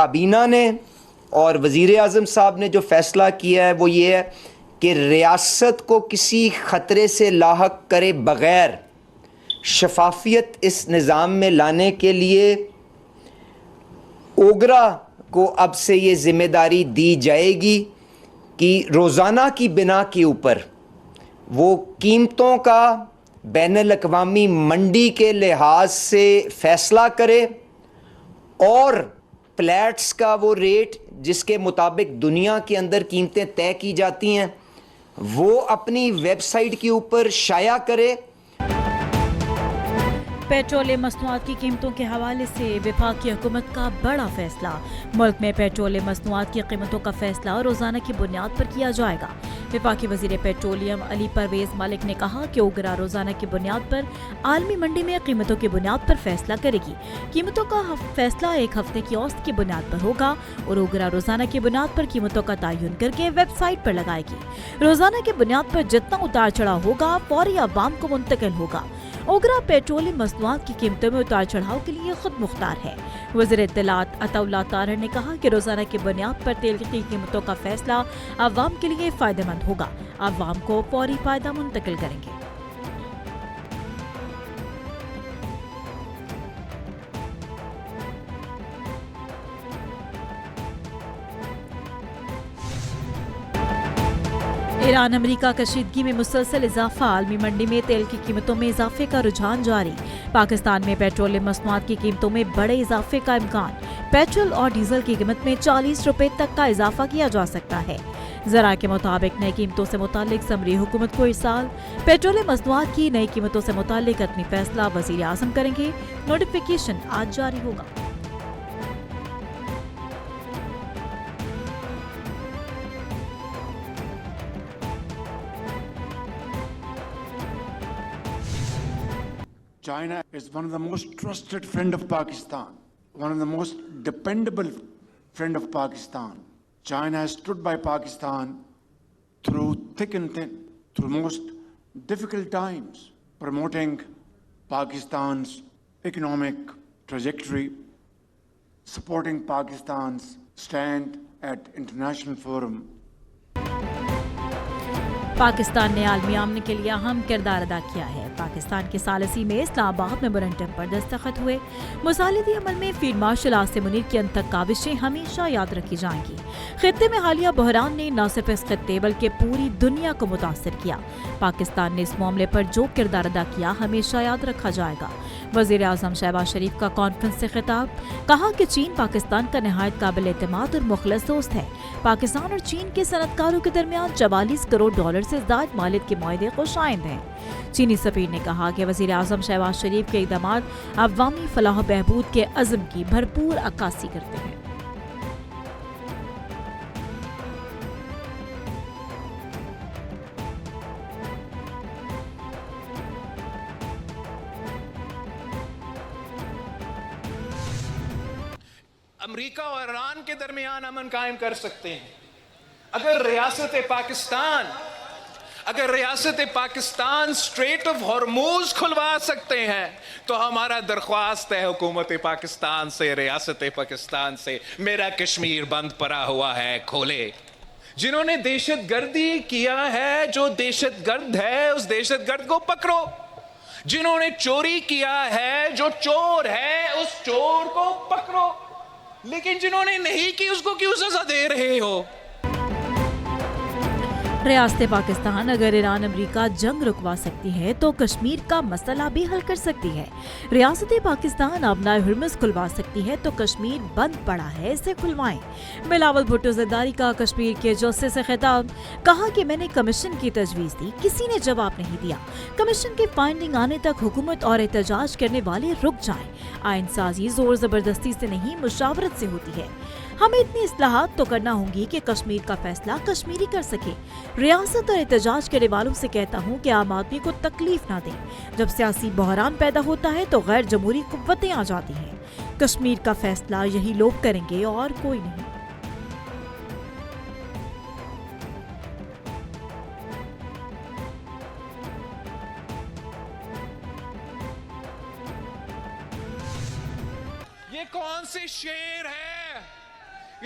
کابینہ نے اور وزیر اعظم صاحب نے جو فیصلہ کیا ہے وہ یہ ہے کہ ریاست کو کسی خطرے سے لاحق کرے بغیر شفافیت اس نظام میں لانے کے لیے اوگرا کو اب سے یہ ذمہ داری دی جائے گی کہ روزانہ کی بنا کے اوپر وہ قیمتوں کا بین الاقوامی منڈی کے لحاظ سے فیصلہ کرے اور پلیٹس کا وہ ریٹ جس کے مطابق دنیا کے اندر قیمتیں طے کی جاتی ہیں وہ اپنی ویب سائٹ کے اوپر شائع کرے۔ پیٹرولیم مصنوعات کی قیمتوں کے حوالے سے وفاقی حکومت کا بڑا فیصلہ۔ ملک میں پیٹرولیم مصنوعات کی قیمتوں کا فیصلہ روزانہ کی بنیاد پر کیا جائے گا۔ وفاقی وزیر پیٹرولیم علی پرویز ملک نے کہا کہ اوگرا روزانہ کی بنیاد پر عالمی منڈی میں قیمتوں کی بنیاد پر فیصلہ کرے گی۔ قیمتوں کا فیصلہ ایک ہفتے کی اوسط کی بنیاد پر ہوگا اور اوگرا روزانہ کی بنیاد پر قیمتوں کا تعین کر کے ویب سائٹ پر لگائے گی۔ روزانہ کی بنیاد پر جتنا اتار چڑھاؤ ہوگا فوری عوام کو منتقل ہوگا۔ اوگرا پیٹرولیم مصنوعات کی قیمتوں میں اتار چڑھاؤ کے لیے خود مختار ہے۔ وزیر اطلاعات عطا اللہ طاہر نے کہا کہ روزانہ کی بنیاد پر تیل کی قیمتوں کا فیصلہ عوام کے لیے فائدہ مند ہوگا۔ عوام کو فوری فائدہ منتقل کریں گے۔ ایران امریکہ کشیدگی میں مسلسل اضافہ، عالمی منڈی میں تیل کی قیمتوں میں اضافے کا رجحان جاری۔ پاکستان میں پیٹرولیم مصنوعات کی قیمتوں میں بڑے اضافے کا امکان، پیٹرول اور ڈیزل کی قیمت میں 40 روپے تک کا اضافہ کیا جا سکتا ہے۔ ذرائع کے مطابق نئی قیمتوں سے متعلق ثمری حکومت کو ارسال، پیٹرولیم مصنوعات کی نئی قیمتوں سے متعلق حتمی فیصلہ وزیر اعظم کریں گے۔ نوٹیفیکیشن آج جاری ہوگا۔ China is one of the most trusted friend of Pakistan, one of the most dependable friend of Pakistan. China has stood by Pakistan through thick and thin, through most difficult times, promoting Pakistan's economic trajectory, supporting Pakistan's stand at international forum. Pakistan نے عالمی امن کے لیے اہم کردار ادا کیا ہے۔ پاکستان کے ثالثی میں اسلام آباد میمورنڈم پر دستخط ہوئے۔ مصالحتی عمل میں فیلڈ مارشل عاصم منیر کی انتھک کاوشیں ہمیشہ یاد رکھی جائیں گی۔ خطے میں حالیہ بحران نے نہ صرف اس خطے بلکہ پوری دنیا کو متاثر کیا۔ پاکستان نے اس معاملے پر جو کردار ادا کیا ہمیشہ یاد رکھا جائے گا۔ وزیر اعظم شہباز شریف کا کانفرنس سے خطاب، کہا کہ چین پاکستان کا نہایت قابل اعتماد اور مخلص دوست ہے۔ پاکستان اور چین کے صنعت کاروں کے درمیان 44 کروڑ ڈالر سے زائد مالیت کے معاہدے خوش آئند ہیں۔ چینی سفیر نے کہا کہ وزیر اعظم شہباز شریف کے اقدامات عوامی فلاح و بہبود کے عزم کی بھرپور عکاسی کرتے ہیں۔ امریکہ اور ایران کے درمیان امن قائم کر سکتے ہیں اگر ریاست پاکستان اسٹریٹ آف ہرموز کھلوا سکتے ہیں تو ہمارا درخواست ہے حکومت پاکستان سے، ریاست پاکستان سے، میرا کشمیر بند پڑا ہوا ہے، کھولے۔ جنہوں نے دہشت گردی کیا ہے، جو دہشت گرد ہے اس دہشت گرد کو پکڑو۔ جنہوں نے چوری کیا ہے، جو چور ہے اس چور کو پکڑو۔ لیکن جنہوں نے نہیں کی اس کو کیوں سزا دے رہے ہو؟ ریاست پاکستان اگر ایران امریکہ جنگ رکوا سکتی ہے تو کشمیر کا مسئلہ بھی حل کر سکتی ہے۔ ریاست پاکستان آبنائے ہرمز کھلوا سکتی ہے تو کشمیر بند پڑا ہے، اسے کھلوائیں۔ بلاول بھٹو زرداری کا کشمیر کے جوسے سے خطاب، کہا کہ میں نے کمیشن کی تجویز دی، کسی نے جواب نہیں دیا۔ کمیشن کی فائنڈنگ آنے تک حکومت اور احتجاج کرنے والے رک جائیں۔ آئین سازی زور زبردستی سے نہیں، مشاورت سے ہوتی ہے۔ ہمیں اتنی اصلاحات تو کرنا ہوں گی کہ کشمیر کا فیصلہ کشمیری کر سکے۔ ریاست اور احتجاج کرنے والوں سے کہتا ہوں کہ عام آدمی کو تکلیف نہ دیں۔ جب سیاسی بحران پیدا ہوتا ہے تو غیر جمہوری قوتیں آ جاتی ہیں۔ کشمیر کا فیصلہ یہی لوگ کریں گے اور کوئی نہیں۔ یہ کون سی شعر ہے؟